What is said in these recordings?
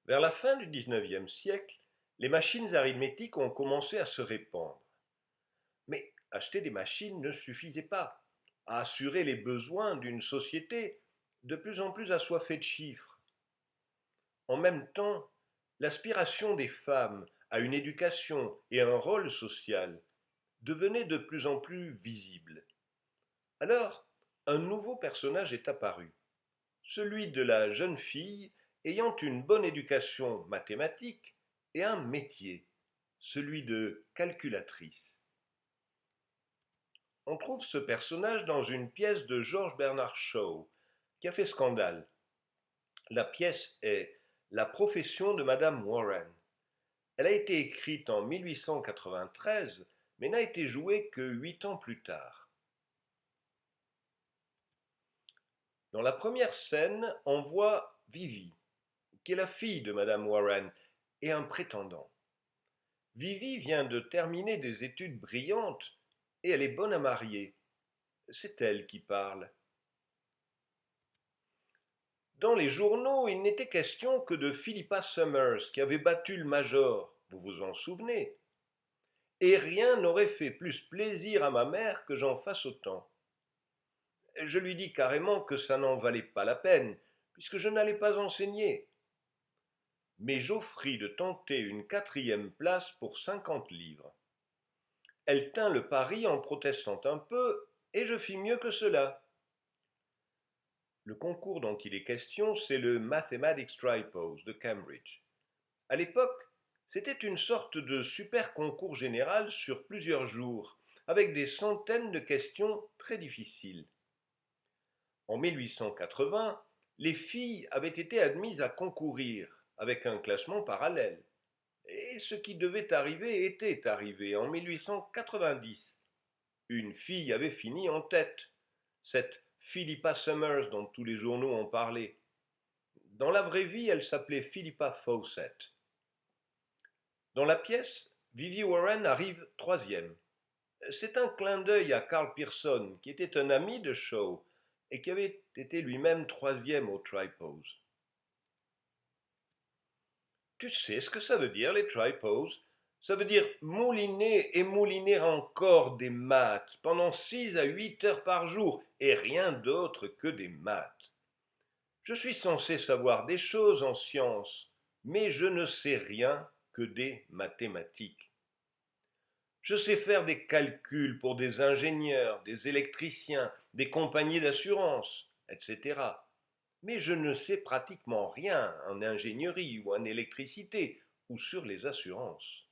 Vers la fin du XIXe siècle, les machines arithmétiques ont commencé à se répandre. Mais acheter des machines ne suffisait pas à assurer les besoins d'une société de plus en plus assoiffée de chiffres. En même temps, l'aspiration des femmes à une éducation et un rôle social devenait de plus en plus visible. Alors, un nouveau personnage est apparu, celui de la jeune fille ayant une bonne éducation mathématique et un métier, celui de calculatrice. On trouve ce personnage dans une pièce de George Bernard Shaw qui a fait scandale. La pièce est La profession de Madame Warren. Elle a été écrite en 1893, mais n'a été jouée que 8 ans plus tard. Dans la première scène, on voit Vivi, qui est la fille de Madame Warren, et un prétendant. Vivi vient de terminer des études brillantes et elle est bonne à marier. C'est elle qui parle. Dans les journaux, il n'était question que de Philippa Summers qui avait battu le major, vous vous en souvenez. Et rien n'aurait fait plus plaisir à ma mère que j'en fasse autant. Je lui dis carrément que ça n'en valait pas la peine, puisque je n'allais pas enseigner. Mais j'offris de tenter une quatrième place pour 50 livres. Elle tint le pari en protestant un peu, et je fis mieux que cela. Le concours dont il est question, c'est le Mathematics Tripos de Cambridge. À l'époque, c'était une sorte de super concours général sur plusieurs jours, avec des centaines de questions très difficiles. En 1880, les filles avaient été admises à concourir, avec un classement parallèle. Et ce qui devait arriver était arrivé en 1890. Une fille avait fini en tête, cette Philippa Summers dont tous les journaux ont parlé. Dans la vraie vie, elle s'appelait Philippa Fawcett. Dans la pièce, Vivi Warren arrive troisième. C'est un clin d'œil à Carl Pearson, qui était un ami de Shaw et qui avait été lui-même troisième au Tripos. Tu sais ce que ça veut dire, les Tripos? Ça veut dire mouliner et mouliner encore des maths pendant 6 à 8 heures par jour et rien d'autre que des maths. Je suis censé savoir des choses en sciences, mais je ne sais rien que des mathématiques. Je sais faire des calculs pour des ingénieurs, des électriciens, des compagnies d'assurance, etc. Mais je ne sais pratiquement rien en ingénierie ou en électricité ou sur les assurances.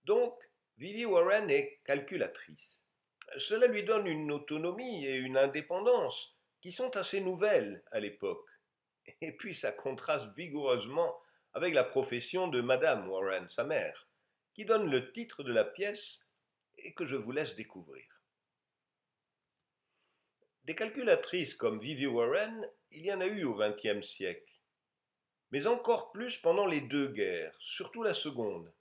Donc, Vivi Warren est calculatrice. Cela lui donne une autonomie et une indépendance qui sont assez nouvelles à l'époque. Et puis ça contraste vigoureusement avec la profession de Madame Warren, sa mère, qui donne le titre de la pièce et que je vous laisse découvrir. Des calculatrices comme Vivi Warren, il y en a eu au XXe siècle, mais encore plus pendant les deux guerres, surtout la seconde.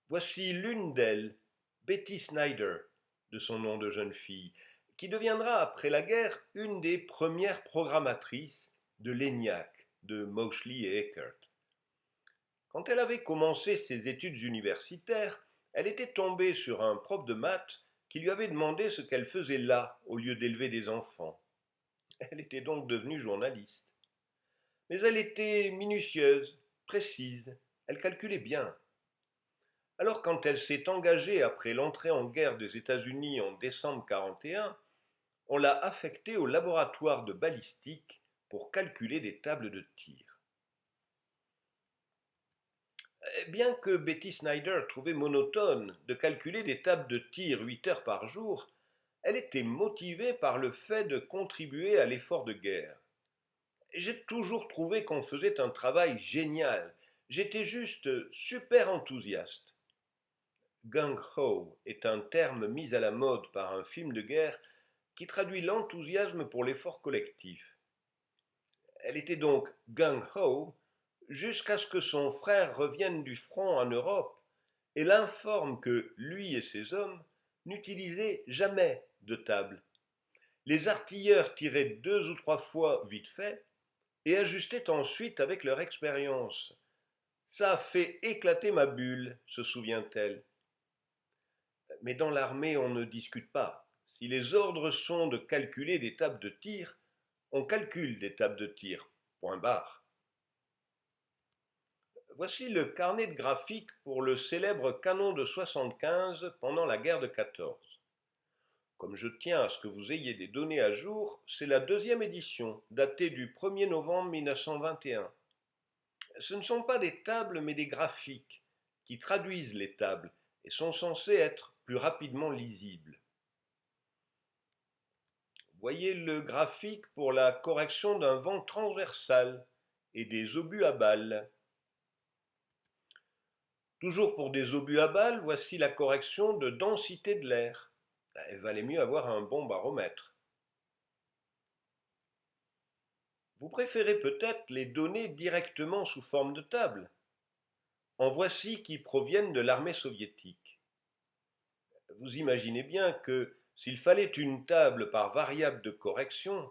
Voici l'une d'elles, Betty Snyder, de son nom de jeune fille, qui deviendra après la guerre une des premières programmatrices de l'ENIAC, de Moseley et Eckert. Quand elle avait commencé ses études universitaires, elle était tombée sur un prof de maths qui lui avait demandé ce qu'elle faisait là au lieu d'élever des enfants. Elle était donc devenue journaliste. Mais elle était minutieuse, précise, elle calculait bien. Alors quand elle s'est engagée après l'entrée en guerre des États-Unis en décembre 1941, on l'a affectée au laboratoire de balistique pour calculer des tables de tir. Bien que Betty Snyder trouvait monotone de calculer des tables de tir 8 heures par jour, elle était motivée par le fait de contribuer à l'effort de guerre. J'ai toujours trouvé qu'on faisait un travail génial. J'étais juste super enthousiaste. Gung-ho est un terme mis à la mode par un film de guerre qui traduit l'enthousiasme pour l'effort collectif. Elle était donc gung-ho jusqu'à ce que son frère revienne du front en Europe et l'informe que lui et ses hommes n'utilisaient jamais de table. Les artilleurs tiraient 2 ou 3 fois vite fait, et ajustaient ensuite avec leur expérience. Ça a fait éclater ma bulle, se souvient-elle. Mais dans l'armée, on ne discute pas. Si les ordres sont de calculer des tables de tir, on calcule des tables de tir. Point barre. Voici le carnet de graphique pour le célèbre canon de 75 pendant la guerre de 14. Comme je tiens à ce que vous ayez des données à jour, c'est la deuxième édition, datée du 1er novembre 1921. Ce ne sont pas des tables mais des graphiques qui traduisent les tables et sont censés être plus rapidement lisibles. Voyez le graphique pour la correction d'un vent transversal et des obus à balles. Toujours pour des obus à balles, voici la correction de densité de l'air. Il valait mieux avoir un bon baromètre. Vous préférez peut-être les données directement sous forme de table. En voici qui proviennent de l'armée soviétique. Vous imaginez bien que s'il fallait une table par variable de correction,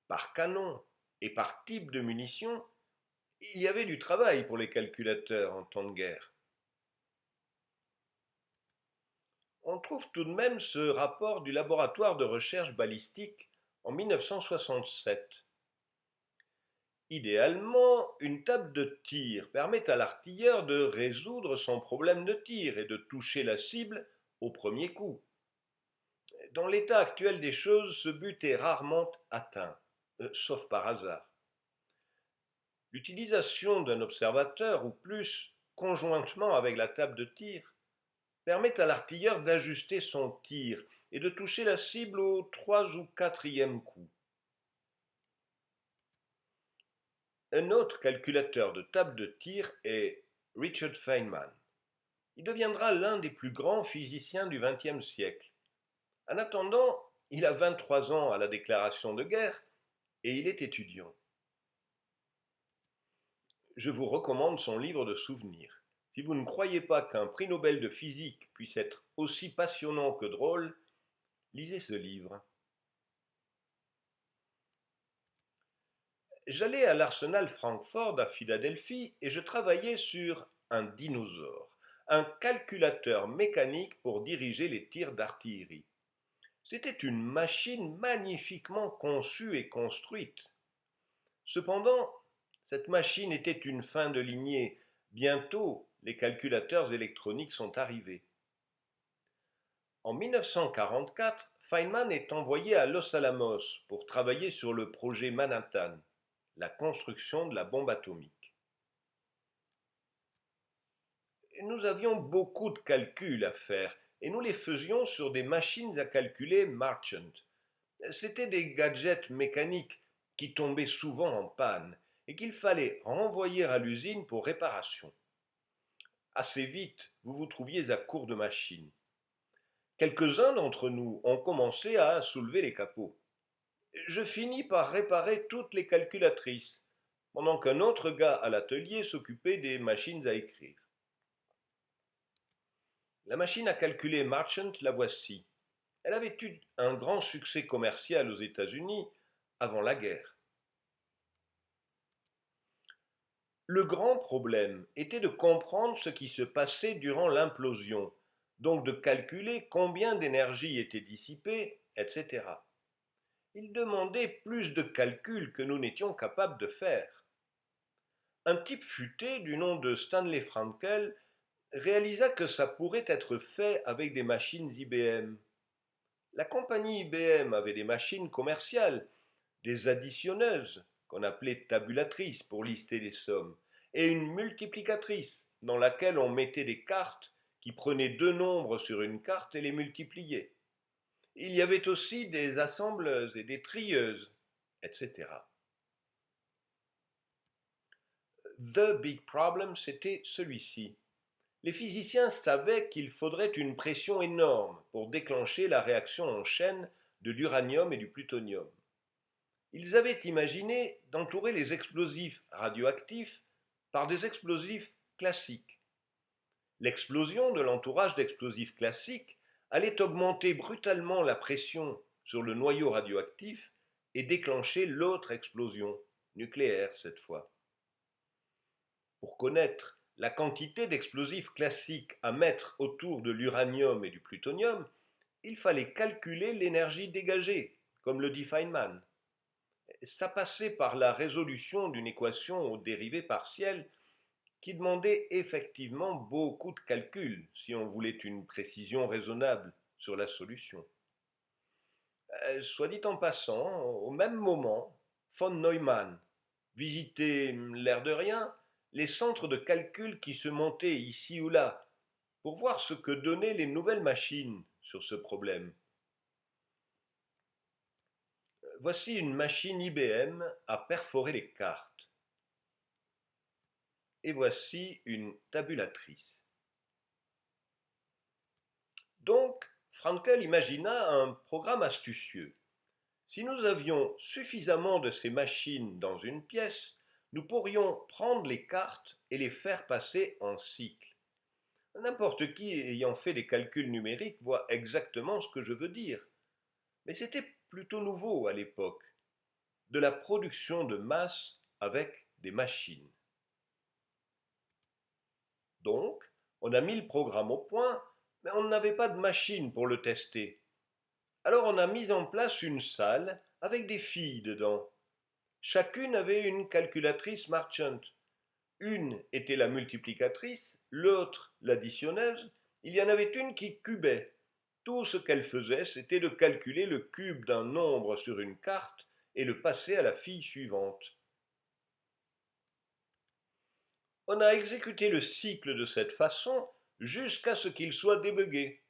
par canon et par type de munition, il y avait du travail pour les calculateurs en temps de guerre. On trouve tout de même ce rapport du laboratoire de recherche balistique en 1967. Idéalement, une table de tir permet à l'artilleur de résoudre son problème de tir et de toucher la cible au premier coup. Dans l'état actuel des choses, ce but est rarement atteint, sauf par hasard. L'utilisation d'un observateur ou plus, conjointement avec la table de tir, permet à l'artilleur d'ajuster son tir et de toucher la cible au 3 ou 4e coup. Un autre calculateur de table de tir est Richard Feynman. Il deviendra l'un des plus grands physiciens du XXe siècle. En attendant, il a 23 ans à la déclaration de guerre et il est étudiant. Je vous recommande son livre de souvenirs. Si vous ne croyez pas qu'un prix Nobel de physique puisse être aussi passionnant que drôle, lisez ce livre. J'allais à l'Arsenal Frankford à Philadelphie et je travaillais sur un dinosaure, un calculateur mécanique pour diriger les tirs d'artillerie. C'était une machine magnifiquement conçue et construite. Cependant, cette machine était une fin de lignée. Bientôt, les calculateurs électroniques sont arrivés. En 1944, Feynman est envoyé à Los Alamos pour travailler sur le projet Manhattan, la construction de la bombe atomique. Nous avions beaucoup de calculs à faire et nous les faisions sur des machines à calculer Marchant. C'étaient des gadgets mécaniques qui tombaient souvent en panne et qu'il fallait renvoyer à l'usine pour réparation. Assez vite, vous vous trouviez à court de machines. Quelques-uns d'entre nous ont commencé à soulever les capots. Je finis par réparer toutes les calculatrices, pendant qu'un autre gars à l'atelier s'occupait des machines à écrire. La machine à calculer Marchant, la voici. Elle avait eu un grand succès commercial aux États-Unis avant la guerre. Le grand problème était de comprendre ce qui se passait durant l'implosion, donc de calculer combien d'énergie était dissipée, etc. Il demandait plus de calculs que nous n'étions capables de faire. Un type futé du nom de Stanley Frankel réalisa que ça pourrait être fait avec des machines IBM. La compagnie IBM avait des machines commerciales, des additionneuses, qu'on appelait tabulatrices pour lister les sommes, et une multiplicatrice, dans laquelle on mettait des cartes qui prenaient deux nombres sur une carte et les multipliaient. Il y avait aussi des assembleuses et des trieuses, etc. The big problem, c'était celui-ci. Les physiciens savaient qu'il faudrait une pression énorme pour déclencher la réaction en chaîne de l'uranium et du plutonium. Ils avaient imaginé d'entourer les explosifs radioactifs par des explosifs classiques. L'explosion de l'entourage d'explosifs classiques allait augmenter brutalement la pression sur le noyau radioactif et déclencher l'autre explosion, nucléaire cette fois. Pour connaître la quantité d'explosifs classiques à mettre autour de l'uranium et du plutonium, il fallait calculer l'énergie dégagée, comme le dit Feynman. Ça passait par la résolution d'une équation aux dérivées partielles qui demandait effectivement beaucoup de calculs si on voulait une précision raisonnable sur la solution. Soit dit en passant, au même moment, von Neumann visitait, l'air de rien, les centres de calcul qui se montaient ici ou là pour voir ce que donnaient les nouvelles machines sur ce problème. Voici une machine IBM à perforer les cartes. Et voici une tabulatrice. Donc, Frankel imagina un programme astucieux. Si nous avions suffisamment de ces machines dans une pièce, nous pourrions prendre les cartes et les faire passer en cycle. N'importe qui ayant fait des calculs numériques voit exactement ce que je veux dire. Mais c'était plutôt nouveau à l'époque, de la production de masse avec des machines. Donc, on a mis le programme au point, mais on n'avait pas de machine pour le tester. Alors on a mis en place une salle avec des filles dedans. Chacune avait une calculatrice Marchant. Une était la multiplicatrice, l'autre l'additionneuse. Il y en avait une qui cubait. Tout ce qu'elle faisait, c'était de calculer le cube d'un nombre sur une carte et le passer à la fille suivante. On a exécuté le cycle de cette façon jusqu'à ce qu'il soit débugué.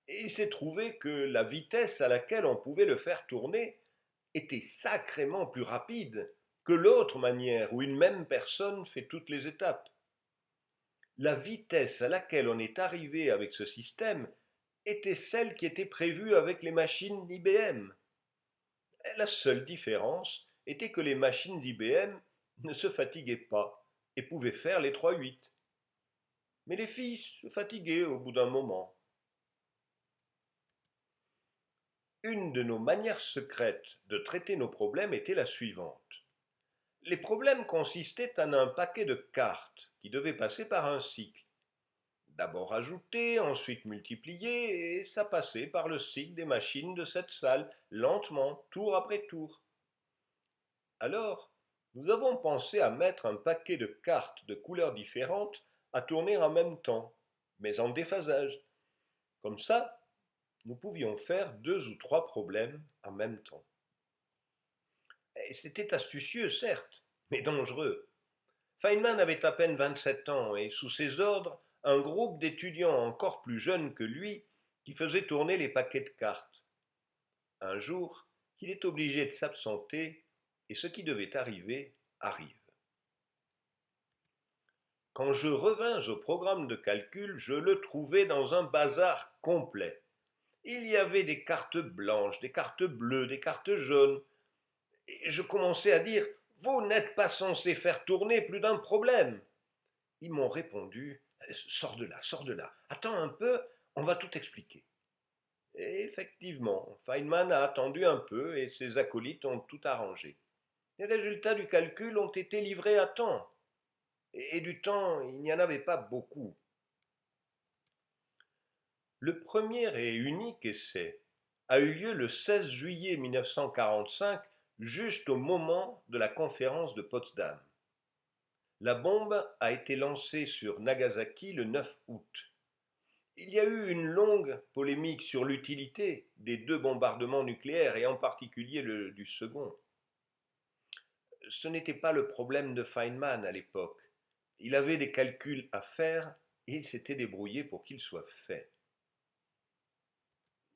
Et il s'est trouvé que la vitesse à laquelle on pouvait le faire tourner était sacrément plus rapide que l'autre manière où une même personne fait toutes les étapes. La vitesse à laquelle on est arrivé avec ce système était celle qui était prévue avec les machines IBM. La seule différence était que les machines IBM ne se fatiguaient pas et pouvaient faire les 3-8. Mais les filles se fatiguaient au bout d'un moment. Une de nos manières secrètes de traiter nos problèmes était la suivante. Les problèmes consistaient en un paquet de cartes qui devaient passer par un cycle. D'abord ajouter, ensuite multiplier, et ça passait par le cycle des machines de cette salle, lentement, tour après tour. Alors, nous avons pensé à mettre un paquet de cartes de couleurs différentes à tourner en même temps, mais en déphasage. Comme ça, nous pouvions faire 2 ou 3 problèmes en même temps. Et c'était astucieux, certes, mais dangereux. Feynman avait à peine 27 ans et sous ses ordres, un groupe d'étudiants encore plus jeunes que lui qui faisait tourner les paquets de cartes. Un jour, il est obligé de s'absenter et ce qui devait arriver arrive. Quand je revins au programme de calcul, je le trouvais dans un bazar complet. Il y avait des cartes blanches, des cartes bleues, des cartes jaunes. Et je commençais à dire, vous n'êtes pas censé faire tourner plus d'un problème. Ils m'ont répondu, sors de là, attends un peu, on va tout expliquer. Et effectivement, Feynman a attendu un peu et ses acolytes ont tout arrangé. Les résultats du calcul ont été livrés à temps. Et du temps, il n'y en avait pas beaucoup. Le premier et unique essai a eu lieu le 16 juillet 1945, juste au moment de la conférence de Potsdam. La bombe a été lancée sur Nagasaki le 9 août. Il y a eu une longue polémique sur l'utilité des 2 bombardements nucléaires et en particulier du second. Ce n'était pas le problème de Feynman à l'époque. Il avait des calculs à faire et il s'était débrouillé pour qu'ils soient faits.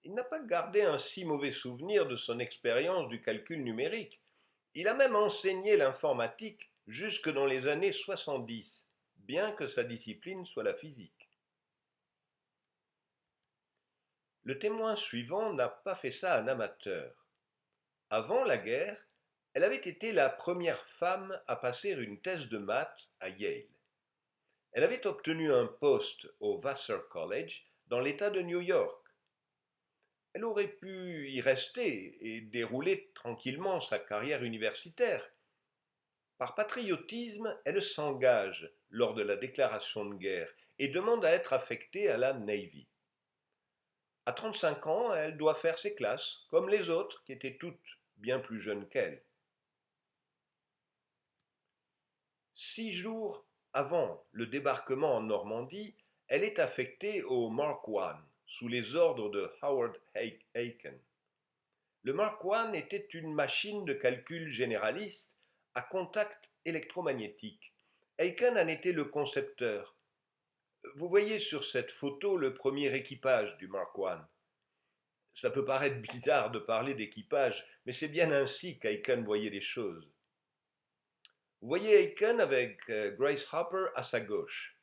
Il n'a pas gardé un si mauvais souvenir de son expérience du calcul numérique. Il a même enseigné l'informatique jusque dans les années 70, bien que sa discipline soit la physique. Le témoin suivant n'a pas fait ça en amateur. Avant la guerre, elle avait été la première femme à passer une thèse de maths à Yale. Elle avait obtenu un poste au Vassar College dans l'État de New York. Elle aurait pu y rester et dérouler tranquillement sa carrière universitaire, Par patriotisme, elle s'engage lors de la déclaration de guerre et demande à être affectée à la Navy. À 35 ans, elle doit faire ses classes, comme les autres qui étaient toutes bien plus jeunes qu'elle. 6 jours avant le débarquement en Normandie, elle est affectée au Mark I, sous les ordres de Howard Aiken. Le Mark I était une machine de calcul généraliste à contact électromagnétique. Aiken en était le concepteur. Vous voyez sur cette photo le premier équipage du Mark I. Ça peut paraître bizarre de parler d'équipage, mais c'est bien ainsi qu'Aiken voyait les choses. Vous voyez Aiken avec Grace Hopper à sa gauche.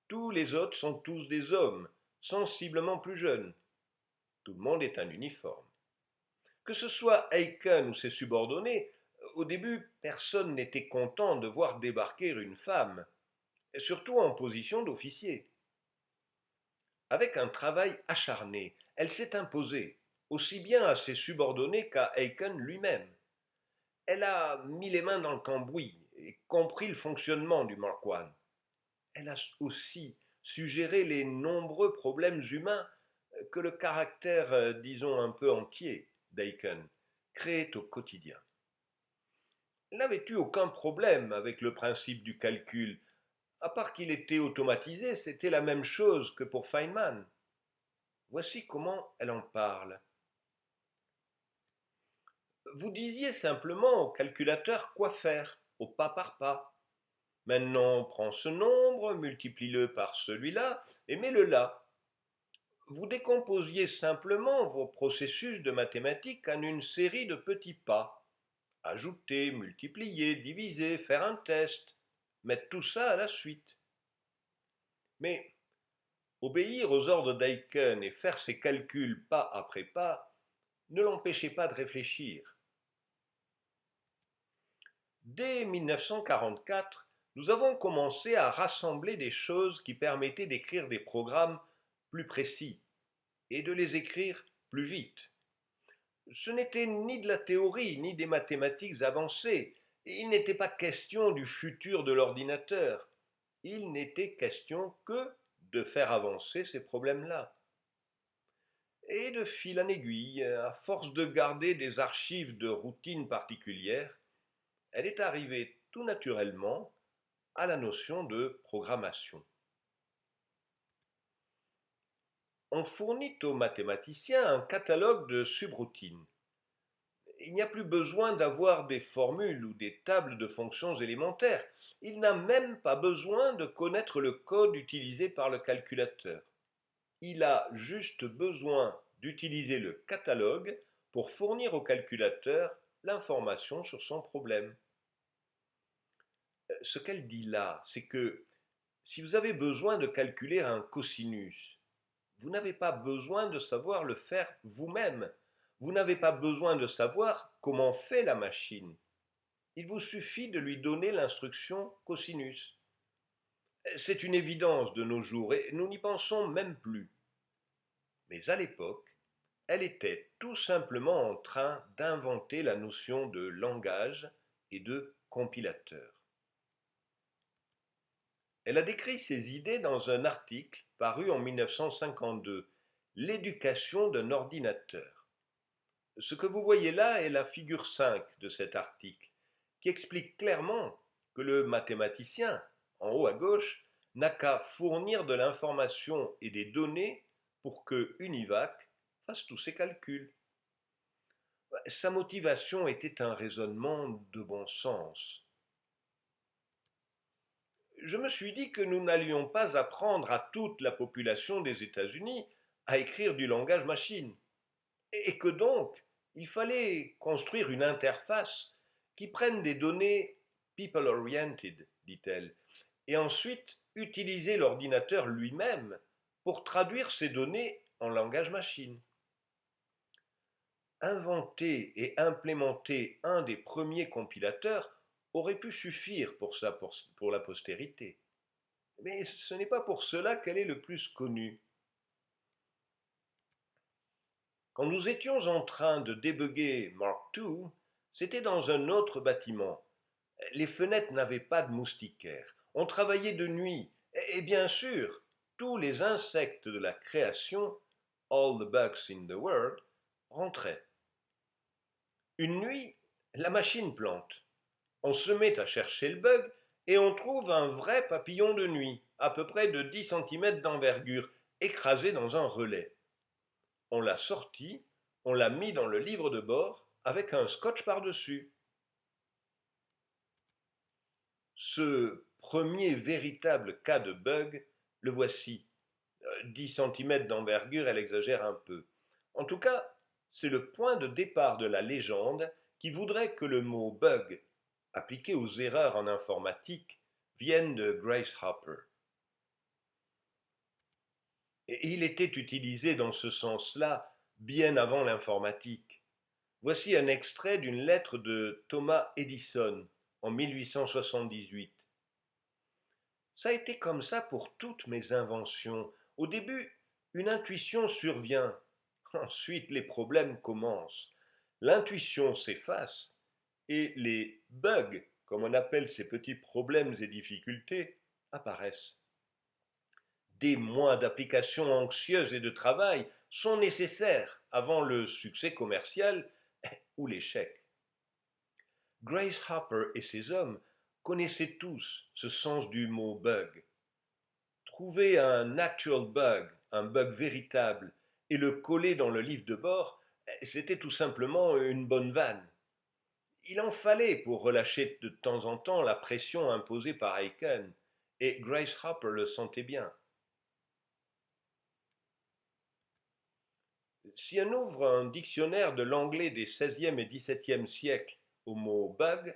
Tous les autres sont tous des hommes, sensiblement plus jeunes. Tout le monde est un uniforme. Que ce soit Aiken ou ses subordonnés, au début, personne n'était content de voir débarquer une femme, surtout en position d'officier. Avec un travail acharné, elle s'est imposée, aussi bien à ses subordonnés qu'à Aiken lui-même. Elle a mis les mains dans le cambouis et compris le fonctionnement du Mark I. Elle a aussi su gérer les nombreux problèmes humains que le caractère, disons, un peu entier d'Aiken créait au quotidien. Elle n'avait eu aucun problème avec le principe du calcul, à part qu'il était automatisé, c'était la même chose que pour Feynman. Voici comment elle en parle. Vous disiez simplement au calculateur quoi faire, au pas par pas. Maintenant, prends ce nombre, multiplie-le par celui-là et mets-le là. Vous décomposiez simplement vos processus de mathématiques en une série de petits pas. Ajouter, multiplier, diviser, faire un test, mettre tout ça à la suite. Mais obéir aux ordres d'Aiken et faire ses calculs pas après pas ne l'empêchait pas de réfléchir. Dès 1944, nous avons commencé à rassembler des choses qui permettaient d'écrire des programmes plus précis et de les écrire plus vite. Ce n'était ni de la théorie ni des mathématiques avancées. Il n'était pas question du futur de l'ordinateur. Il n'était question que de faire avancer ces problèmes-là. Et de fil en aiguille, à force de garder des archives de routine particulières, elle est arrivée tout naturellement à la notion de programmation. On fournit aux mathématiciens un catalogue de subroutines. Il n'y a plus besoin d'avoir des formules ou des tables de fonctions élémentaires. Il n'a même pas besoin de connaître le code utilisé par le calculateur. Il a juste besoin d'utiliser le catalogue pour fournir au calculateur l'information sur son problème. Ce qu'elle dit là, c'est que si vous avez besoin de calculer un cosinus, vous n'avez pas besoin de savoir le faire vous-même. Vous n'avez pas besoin de savoir comment fait la machine. Il vous suffit de lui donner l'instruction cosinus. C'est une évidence de nos jours et nous n'y pensons même plus. Mais à l'époque, elle était tout simplement en train d'inventer la notion de langage et de compilateur. Elle a décrit ses idées dans un article paru en 1952, L'éducation d'un ordinateur. Ce que vous voyez là est la figure 5 de cet article, qui explique clairement que le mathématicien, en haut à gauche, n'a qu'à fournir de l'information et des données pour que Univac fasse tous ses calculs. Sa motivation était un raisonnement de bon sens. Je me suis dit que nous n'allions pas apprendre à toute la population des États-Unis à écrire du langage machine, et que donc il fallait construire une interface qui prenne des données people-oriented, dit-elle, et ensuite utiliser l'ordinateur lui-même pour traduire ces données en langage machine. Inventer et implémenter un des premiers compilateurs aurait pu suffire pour ça, pour la postérité. Mais ce n'est pas pour cela qu'elle est le plus connue. Quand nous étions en train de débugger Mark II, c'était dans un autre bâtiment. Les fenêtres n'avaient pas de moustiquaires. On travaillait de nuit. Et bien sûr, tous les insectes de la création, all the bugs in the world, rentraient. Une nuit, la machine plante. On se met à chercher le bug et on trouve un vrai papillon de nuit, à peu près de 10 cm d'envergure, écrasé dans un relais. On l'a sorti, on l'a mis dans le livre de bord avec un scotch par-dessus. Ce premier véritable cas de bug, le voici. 10 cm d'envergure, elle exagère un peu. En tout cas, c'est le point de départ de la légende qui voudrait que le mot bug, appliqué aux erreurs en informatique, vienne de Grace Hopper. Et il était utilisé dans ce sens-là bien avant l'informatique. Voici un extrait d'une lettre de Thomas Edison en 1878. Ça a été comme ça pour toutes mes inventions. Au début, une intuition survient. Ensuite, les problèmes commencent. L'intuition s'efface et les bugs, comme on appelle ces petits problèmes et difficultés, apparaissent. Des mois d'application anxieuse et de travail sont nécessaires avant le succès commercial ou l'échec. Grace Hopper et ses hommes connaissaient tous ce sens du mot bug. Trouver un actual bug, un bug véritable, et le coller dans le livre de bord, c'était tout simplement une bonne vanne. Il en fallait pour relâcher de temps en temps la pression imposée par Aiken, et Grace Hopper le sentait bien. Si on ouvre un dictionnaire de l'anglais des XVIe et XVIIe siècles au mot bug,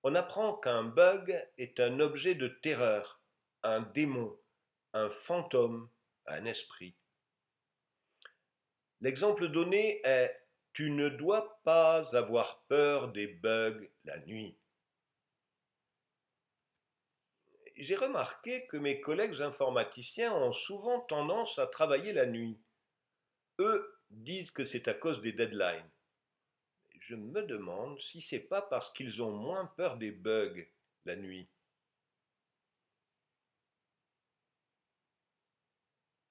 on apprend qu'un bug est un objet de terreur, un démon, un fantôme, un esprit. L'exemple donné est tu ne dois pas avoir peur des bugs la nuit. J'ai remarqué que mes collègues informaticiens ont souvent tendance à travailler la nuit. Eux disent que c'est à cause des deadlines. Je me demande si c'est pas parce qu'ils ont moins peur des bugs la nuit.